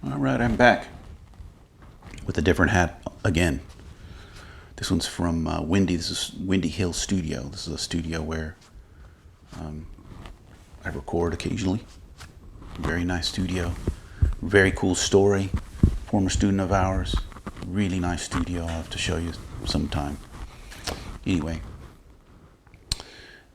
All right, I'm back with a different hat again. This one's from Windy. This is Windy Hill Studio. This is a studio where I record occasionally. Very nice studio. Very cool story. Former student of ours. Really nice studio. I'll have to show you sometime. Anyway,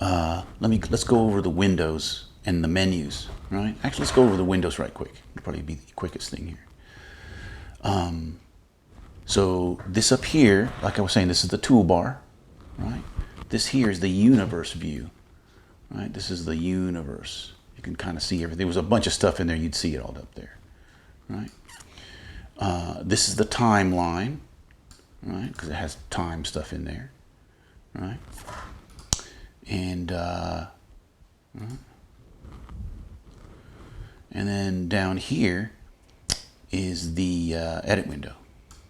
let's go over the windows and the menus. Right? Actually, let's go over the windows right quick. It'll probably be the quickest thing here. So this up here, like I was saying, this is the toolbar, right? This here is the universe view, right? This is the universe. You can kind of see everything. There was a bunch of stuff in there. You'd see it all up there, right? This is the timeline, right? Because it has time stuff in there, right? And then down here is the edit window,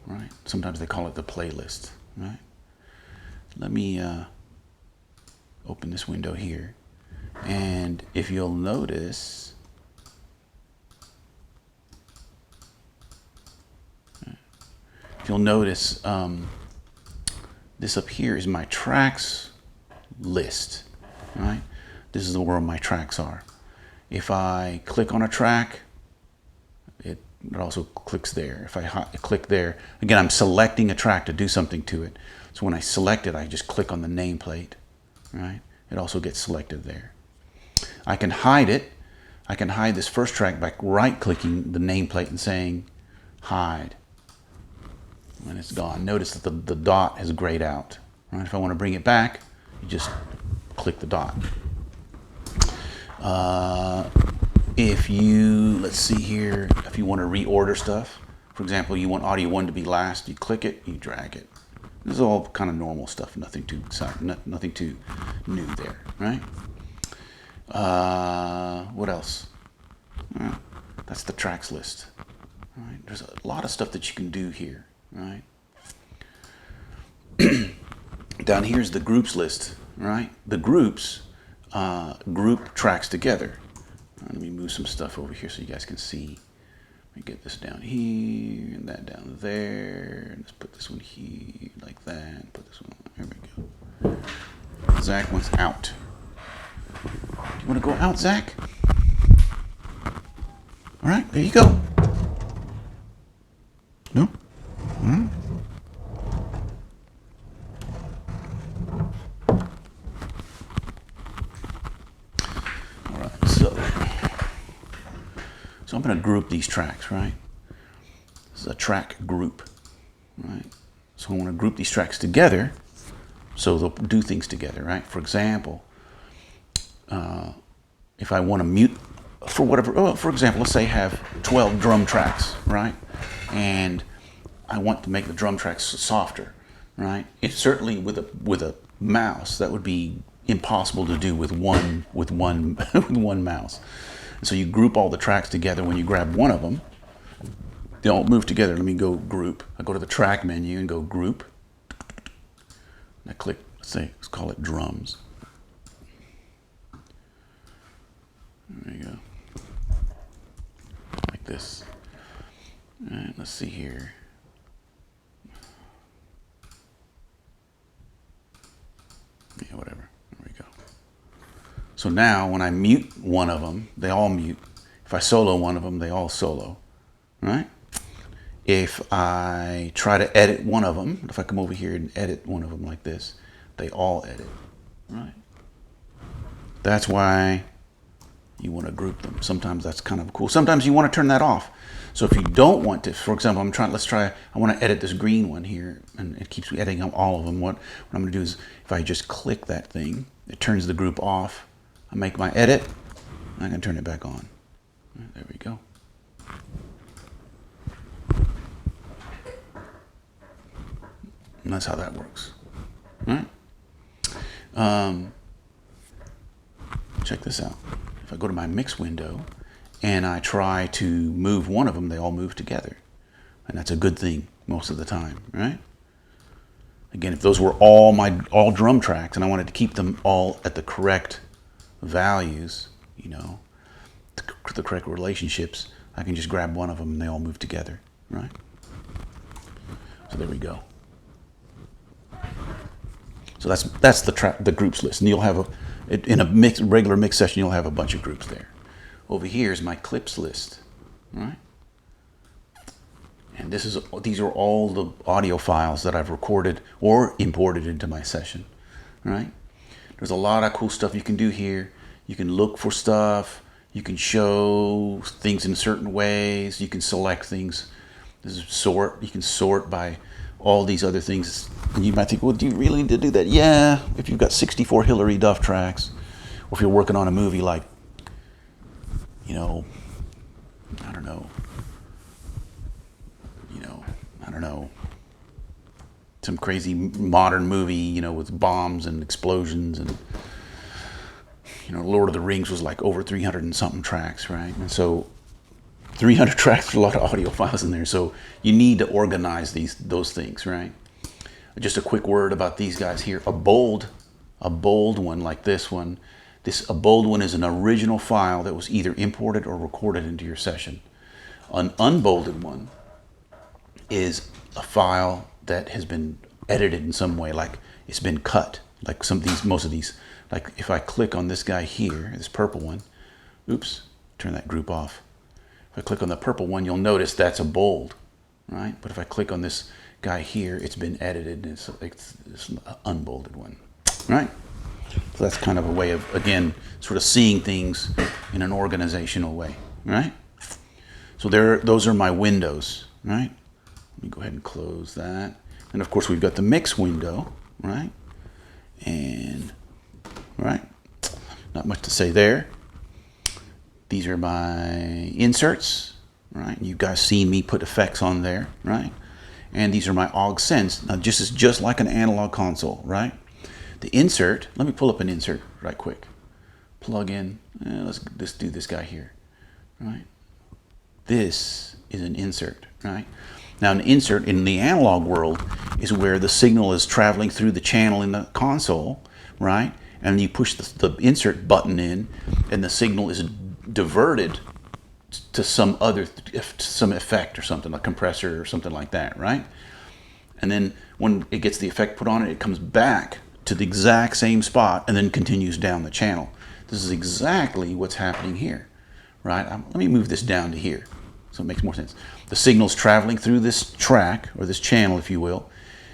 right? Sometimes they call it the playlist, right? Let me open this window here. And if you'll notice, this up here is my tracks list, right? This is where my tracks are. If I click on a track, it also clicks there. If I click there, again, I'm selecting a track to do something to it. So when I select it, I just click on the nameplate, right? It also gets selected there. I can hide it. I can hide this first track by right-clicking the nameplate and saying hide. And it's gone. Notice that the dot has grayed out. Right? If I want to bring it back, you just click the dot. If you, let's see here, if you want to reorder stuff, for example, you want audio 1 to be last, you click it, you drag it. This is all kind of normal stuff, nothing too new there, right? What else? That's the tracks list. Right? There's a lot of stuff that you can do here, right? Down here's the groups list, right? The groups group tracks together. Let me move some stuff over here so you guys can see. Let me get this down here and that down there. Let's put this one here like that. Put this one. There we go. Zach wants out. You want to go out, Zach? All right, there you go. No? All right. So I'm going to group these tracks, right? This is a track group, right? So I want to group these tracks together so they'll do things together, right? For example, if I want to mute for whatever, for example, let's say I have 12 drum tracks, right? And I want to make the drum tracks softer, right? It's certainly with a mouse that would be impossible to do with one with one mouse. So you group all the tracks together. When you grab one of them, they all move together. Let me go group. I go to the track menu and go group. And I click, let's call it drums. There you go. Like this. All right, let's see here. Yeah, whatever. There we go. So now when I mute one of them, they all mute. If I solo one of them, they all solo, right? If I try to edit one of them, if I come over here and edit one of them like this, they all edit, right? That's why you want to group them. Sometimes that's kind of cool. Sometimes you want to turn that off. So if you don't want to, for example, I want to edit this green one here, and it keeps editing all of them. What I'm going to do is, if I just click that thing, it turns the group off. I make my edit, and I can turn it back on. Right, there we go. And that's how that works. All right? Check this out. If I go to my mix window and I try to move one of them, they all move together. And that's a good thing most of the time, right? Again, if those were all drum tracks and I wanted to keep them all at the correct values, the correct relationships, I can just grab one of them and they all move together, right? So there we go. So that's the groups list, and you'll have in a regular mix session, you'll have a bunch of groups there. Over here is my clips list, right? And these are all the audio files that I've recorded or imported into my session, right? There's a lot of cool stuff you can do here. You can look for stuff. You can show things in certain ways. You can select things. You can sort by all these other things. And you might think, well, do you really need to do that? Yeah, if you've got 64 Hilary Duff tracks, or if you're working on a movie like, I don't know, some crazy modern movie, with bombs and explosions, and Lord of the Rings was like over 300 and something tracks, right? And so 300 tracks, a lot of audio files in there. So you need to organize those things, right? Just a quick word about these guys here. A bold one like this one. A bold one is an original file that was either imported or recorded into your session. An unbolded one is a file that has been edited in some way, like it's been cut. Like most of these. Like if I click on this guy here, this purple one, oops, turn that group off. If I click on the purple one, you'll notice that's a bold, right? But if I click on this guy here, it's been edited, and it's an unbolded one, right? So that's kind of a way of, again, sort of seeing things in an organizational way, right? So those are my windows, right? Let me go ahead and close that. And of course, we've got the mix window, right? And, right, not much to say there. These are my inserts, right? You guys seen me put effects on there, right? And these are my aux sends. Now, just like an analog console, right? The insert, let me pull up an insert right quick. Plug in, let's do this guy here, right? This is an insert, right? Now, an insert in the analog world is where the signal is traveling through the channel in the console, right? And you push the insert button in, and the signal is diverted to some effect or something, like compressor or something like that, right? And then when it gets the effect put on it, it comes back to the exact same spot and then continues down the channel. This is exactly what's happening here, right? Let me move this down to here so it makes more sense. The signal's traveling through this track, or this channel, if you will.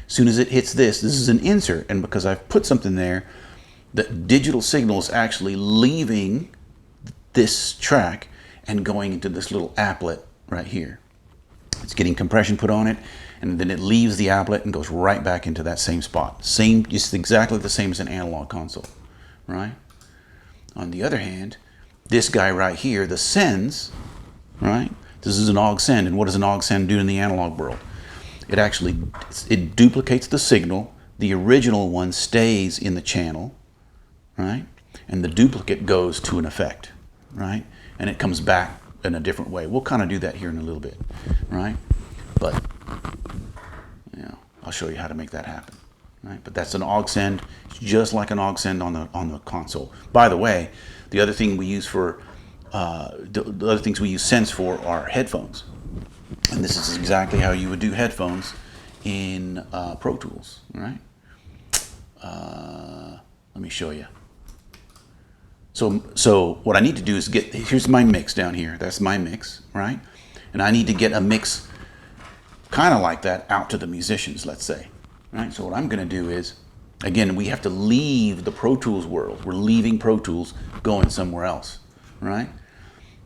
As soon as it hits this is an insert, and because I've put something there, the digital signal is actually leaving this track and going into this little applet right here. It's getting compression put on it, and then it leaves the applet and goes right back into that same spot. Just exactly the same as an analog console, right? On the other hand, this guy right here, the sends, right? This is an aux send, and what does an aux send do in the analog world? It duplicates the signal. The original one stays in the channel, right? And the duplicate goes to an effect, right? And it comes back in a different way. We'll kind of do that here in a little bit, right? But, I'll show you how to make that happen, right? But that's an aux send. It's just like an aux send on the console. By the way, the other thing we use the other things we use sends for are headphones. And this is exactly how you would do headphones in Pro Tools, right? Let me show you. So what I need to do is here's my mix down here. That's my mix, right? And I need to get a mix kind of like that out to the musicians, let's say, right? So what I'm going to do is, again, we have to leave the Pro Tools world. We're leaving Pro Tools, going somewhere else, right?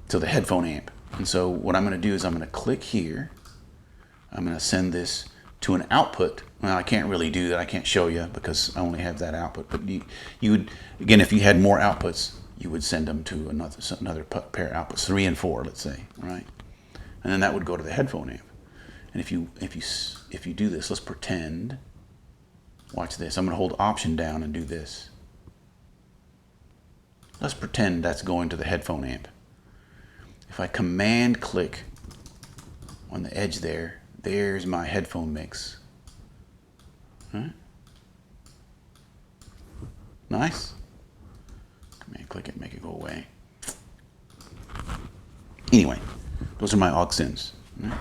To the headphone amp. And so what I'm going to do is I'm going to click here. I'm going to send this to an output. Well, I can't really do that. I can't show you because I only have that output. But you would, again, if you had more outputs, you would send them to another pair of outputs, 3 and 4, let's say, right? And then that would go to the headphone amp. And if you do this, let's pretend. Watch this. I'm going to hold Option down and do this. Let's pretend that's going to the headphone amp. If I Command click on the edge there, there's my headphone mix. Right? Nice. Command click it, make it go away. Anyway, Those are my aux ins. Right?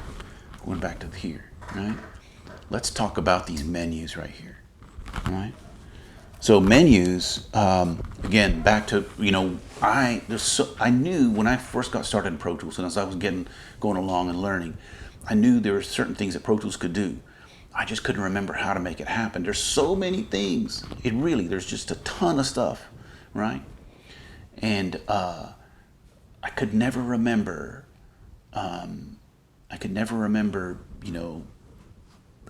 Going back to here, right? Let's talk about these menus right here, right? So menus, again, back to, I knew when I first got started in Pro Tools, and as I was going along and learning, I knew there were certain things that Pro Tools could do. I just couldn't remember how to make it happen. There's so many things. There's just a ton of stuff, right? And I could never remember,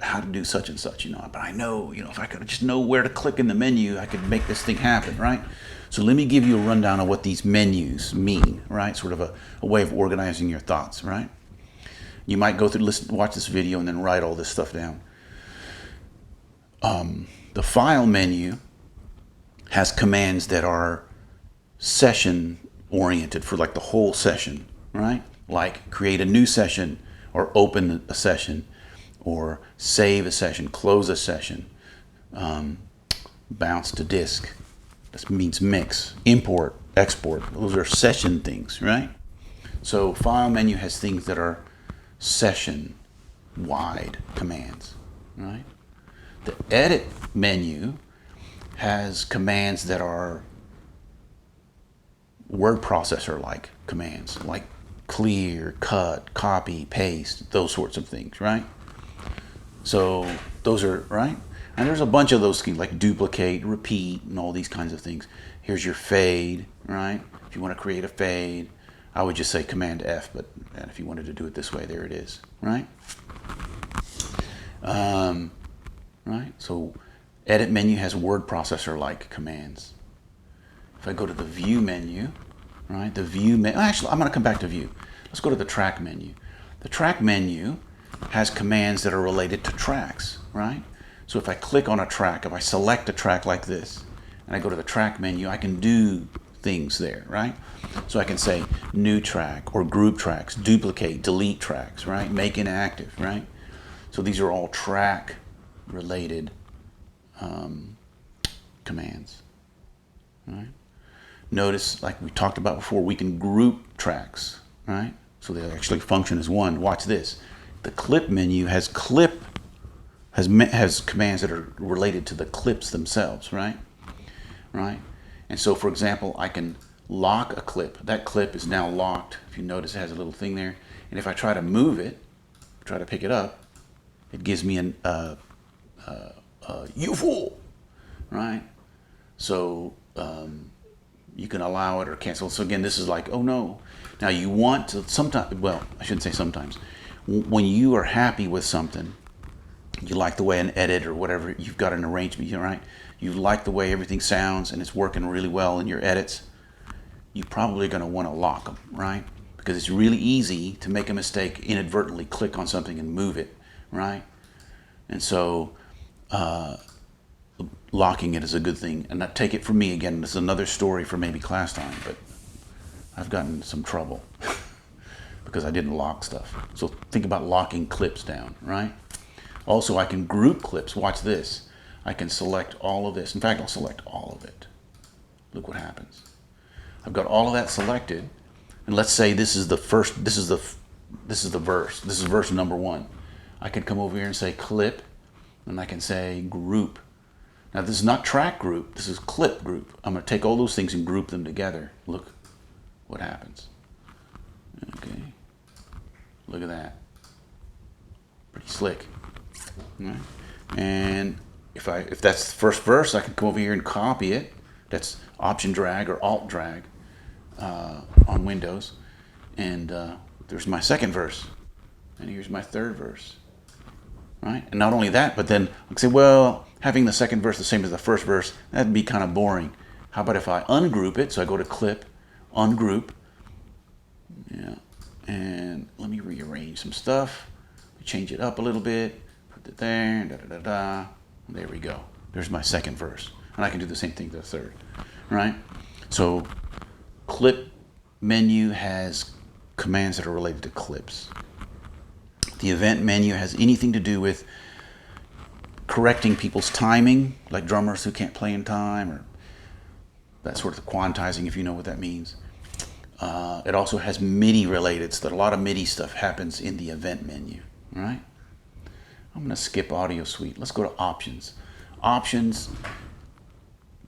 how to do such and such, but I know, if I could just know where to click in the menu, I could make this thing happen, right? So let me give you a rundown of what these menus mean, right? Sort of a way of organizing your thoughts, right? You might go through, watch this video and then write all this stuff down. The file menu has commands that are session oriented for like the whole session, right? Like create a new session or open a session or save a session, close a session, bounce to disk. This means mix, import, export. Those are session things, right? So file menu has things that are session-wide commands, right? The edit menu has commands that are word processor-like commands, like clear, cut, copy, paste, those sorts of things, right? So those are, right? And there's a bunch of those schemes like duplicate, repeat, and all these kinds of things. Here's your fade, right? If you want to create a fade, I would just say Command F, but if you wanted to do it this way, there it is, right? Right? So edit menu has word processor-like commands. If I go to the view menu, right? Actually, I'm going to come back to view. Let's go to the track menu. The track menu has commands that are related to tracks, right? So if I click on a track, if I select a track like this, and I go to the track menu, I can do things there, right? So I can say new track or group tracks, duplicate, delete tracks, right? Make inactive, right? So these are all track related commands, right? Notice, like we talked about before, we can group tracks, right? So they actually function as one. Watch this. The clip menu has commands that are related to the clips themselves, right? Right? And so, for example, I can lock a clip. That clip is now locked. If you notice, it has a little thing there. And if I try to move it, try to pick it up, it gives me you fool, right? So you can allow it or cancel. So again, this is like, oh no. Now you want to sometimes, well, I shouldn't say sometimes. When you are happy with something, you like the way an edit or whatever, you've got an arrangement, right? You like the way everything sounds and it's working really well in your edits, you're probably going to want to lock them, right? Because it's really easy to make a mistake, inadvertently click on something and move it, right? And so locking it is a good thing. And not take it from me again, this is another story for maybe class time, but I've gotten some trouble because I didn't lock stuff. So think about locking clips down, right? Also, I can group clips. Watch this. I can select all of this. In fact, I'll select all of it. Look what happens. I've got all of that selected, and let's say this is the first. This is the verse. This is verse number 1. I can come over here and say clip, and I can say group. Now this is not track group. This is clip group. I'm going to take all those things and group them together. Look what happens. Okay. Look at that. Pretty slick. Right. And if that's the first verse, I can come over here and copy it. That's Option drag or Alt drag on Windows. And there's my second verse. And here's my third verse. Right? And not only that, but then I can say, well, having the second verse the same as the first verse, that'd be kind of boring. How about if I ungroup it? So I go to Clip, Ungroup. Yeah. And let me rearrange some stuff. Change it up a little bit. Put it there. Da, da, da, da. There we go. There's my second verse. And I can do the same thing to the third. Right? So clip menu has commands that are related to clips. The event menu has anything to do with correcting people's timing, like drummers who can't play in time, or that sort of quantizing, if you know what that means. It also has MIDI related, so that a lot of MIDI stuff happens in the event menu, right? I'm going to skip audio suite. Let's go to options. Options.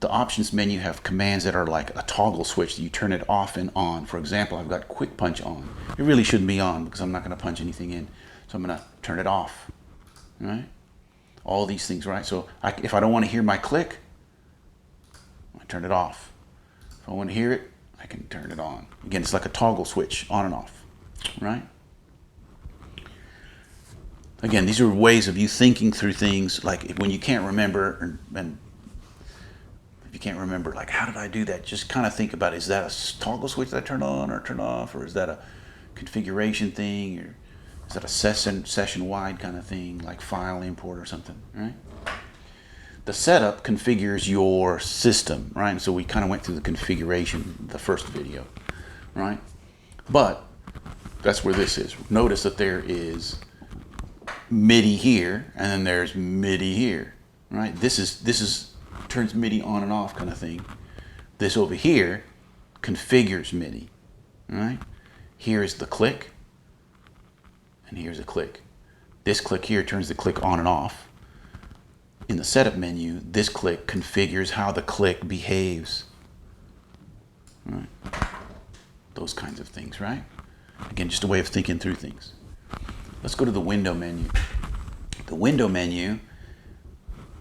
The options menu have commands that are like a toggle switch that you turn it off and on. For example, I've got quick punch on. It really shouldn't be on because I'm not going to punch anything in. So I'm going to turn it off, right? All these things, right? So if I don't want to hear my click, I turn it off. If I want to hear it, I can turn it on. Again, it's like a toggle switch, on and off, right? Again, these are ways of you thinking through things, like when you can't remember, and if you can't remember, like, how did I do that? Just kind of think about, is that a toggle switch that I turn on or turn off, or is that a configuration thing, or is that a session-wide kind of thing, like file import or something, right? The setup configures your system, right? And so we kind of went through the configuration the first video, right? But that's where this is. Notice that there is MIDI here, and then there's MIDI here, right? This is turns MIDI on and off kind of thing. This over here configures MIDI, right? Here is the click, and here's a click. This click here turns the click on and off. In the setup menu, this click configures how the click behaves, right? Those kinds of things, right? Again, just a way of thinking through things. Let's go to the window menu. The window menu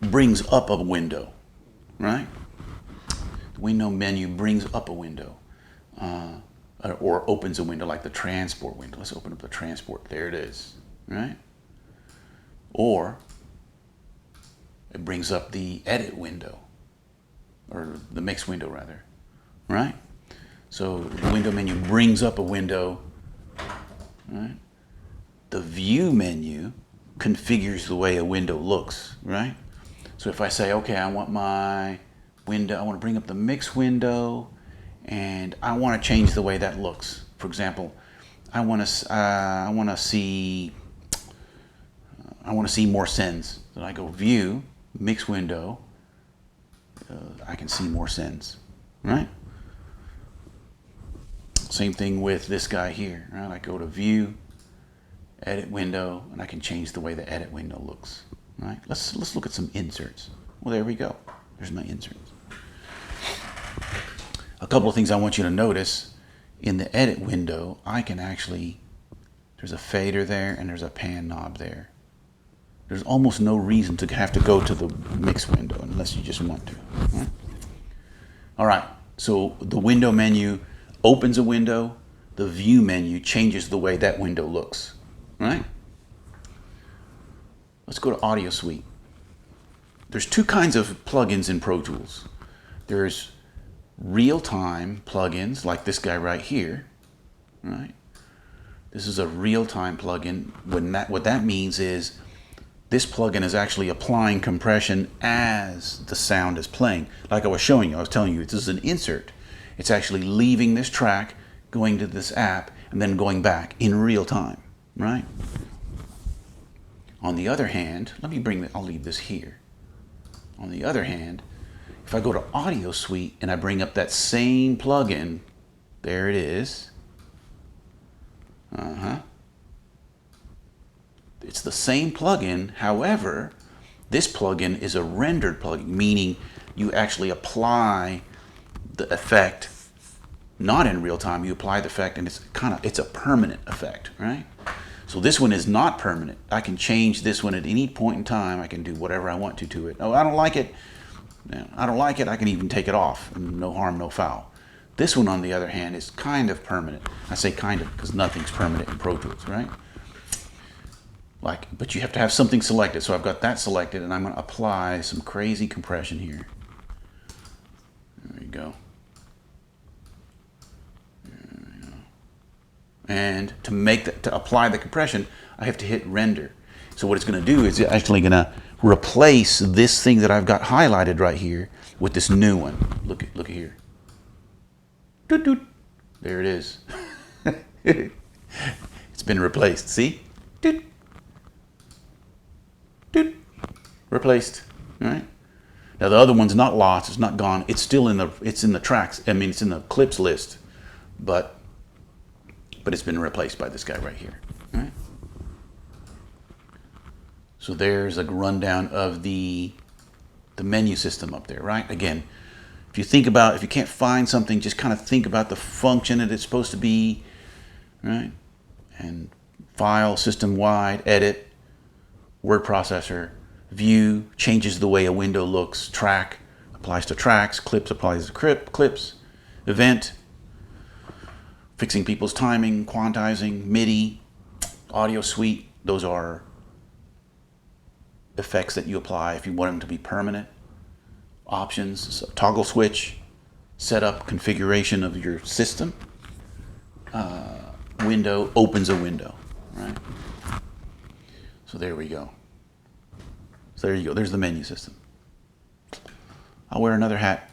brings up a window, right? The window menu brings up a window, or opens a window, like the transport window. Let's open up the transport. There it is, right? Or it brings up the edit window, or the mix window rather, right? So the window menu brings up a window, right? The view menu configures the way a window looks, right? So if I say, okay, I want my window, I want to bring up the mix window, and I want to change the way that looks. For example, I want to see more sends. Then I go view, mix window, I can see more sends, right? Same thing with this guy here, right? I go to view, edit window, and I can change the way the edit window looks, right? Let's look at some inserts. Well, there we go. There's my inserts. A couple of things I want you to notice. In the edit window, I can actually, there's a fader there and there's a pan knob there. There's almost no reason to have to go to the mix window unless you just want to, right? All right, so the window menu opens a window. The view menu changes the way that window looks, right? Let's go to Audio Suite. There's two kinds of plugins in Pro Tools. There's real-time plugins, like this guy right here, right? This is a real-time plugin. What that means is this plugin is actually applying compression as the sound is playing. Like I was showing you, I was telling you, this is an insert. It's actually leaving this track, going to this app, and then going back in real time, right? On the other hand, I'll leave this here. On the other hand, if I go to Audio Suite and I bring up that same plugin, there it is. It's the same plugin. However, this plugin is a rendered plugin, meaning you actually apply the effect not in real time. You apply the effect, and it's a permanent effect, right? So this one is not permanent. I can change this one at any point in time. I can do whatever I want to it. Oh, I don't like it. I can even take it off. No harm, no foul. This one, on the other hand, is kind of permanent. I say kind of because nothing's permanent in Pro Tools, right? But you have to have something selected. So I've got that selected, and I'm going to apply some crazy compression here. There you go. And to apply the compression, I have to hit render. So what it's going to do is it's actually going to replace this thing that I've got highlighted right here with this new one. Look at here. Doot, doot. There it is. It's been replaced. See? Doot. Doot. Replaced. All right. Now the other one's not lost. It's not gone. It's still in the tracks. I mean, it's in the clips list, but but it's been replaced by this guy right here. Right? So there's a rundown of the menu system up there, right? Again, if you can't find something, just kind of think about the function that it's supposed to be, right? And file, system-wide, edit, word processor, view, changes the way a window looks, track, applies to tracks, clips applies to clips, event, fixing people's timing, quantizing, MIDI, audio suite. Those are effects that you apply if you want them to be permanent. Options, so toggle switch, setup, configuration of your system. Window opens a window, right? So there we go. So there you go. There's the menu system. I'll wear another hat.